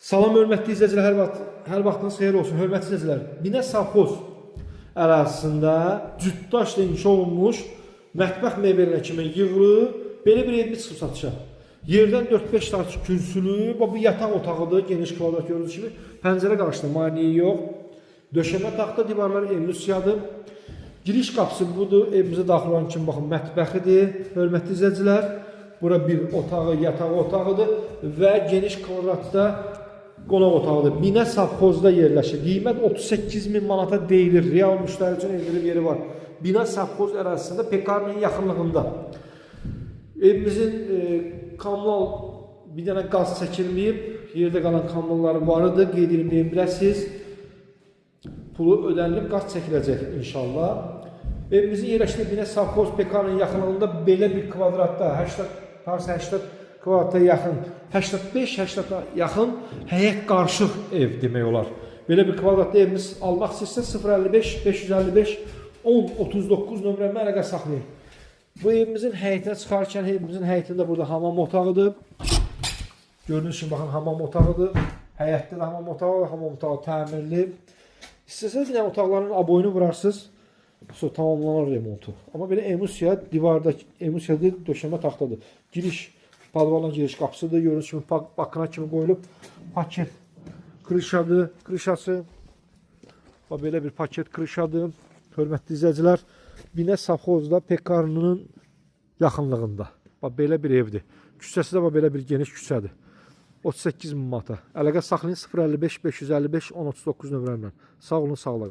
Salam hörmətli izləyicilər, hər vaxtınız xeyir olsun. Hörmətli izləyicilər, Binə Savxoz ərazisində cütdaşla inşa olunmuş mətbəx mebelləri kimi yığılıb, belə bir evimiz çıxıb satışa. Yerdən 4-5 tarz kürsülü, bu yataq otağıdır, geniş kvadrat gördüyünüz kimi. Pəncərə qarşısında maneə yox. Döşəmə taxta divarları emulsiyadır. Giriş qapısı budur, evimizə daxil olan kimi baxın mətbəxidir. Hörmətli izləyicilər, bura bir otağı, yataq otağıdır və geniş kvadratda qonaq otağıdır. Binə Savxozda yerləşir. Qiymət 38.000 manata deyilir. Real müştəri üçün endirim yeri var. Binə Savxoz ərazisində Pekarnın yaxınlığında. Evimizin kommunal bir dənə qaz çəkilməyib. Yerdə qalan kommunalları var idi. Qeyd edilməyim biləsiniz. Pulu ödənilib, qaz çəkiləcək inşallah. Evimizin yerləşdiyi Binə Savxoz Pekarnın yaxınlığında belə bir kvadratda 80 kvadrata yaxın, 85-80 yaxın həyət qarışıq ev demək olar. Belə bir kvadratda evimiz almaq istəyirsə 055-555-1039 nömrəmə əlaqə saxlayın. Bu evimizin həyətinə çıxarkən evimizin həyətində burada hamam otağıdır. Gördüyünüz kimi baxın hamam otağıdır. Həyətdə də hamam otağı, hamam otağı təmirli. İstəsəniz bir dənə otaqların aboyunu vurarsınız. Sonra tamamlanar remontu. Amma belə emulsiya divardakı emulsiyadır, döşəmə taxtadır. Giriş palvalan giriş qapısıdır. Gördüyünüz kimi bakına kimi qoyulub. Paket krişadır, krişası. Belə bir paket krişadır. Hörmətli izləyicilər, Binə Savxozda Pekarnının yaxınlığında. Belə bir evdir. Küçəsi də belə bir geniş küçədir. 38.000 manata. Əlaqə saxlayın 055-555-1039 nömrəmlə. Sağ olun, sağ olun.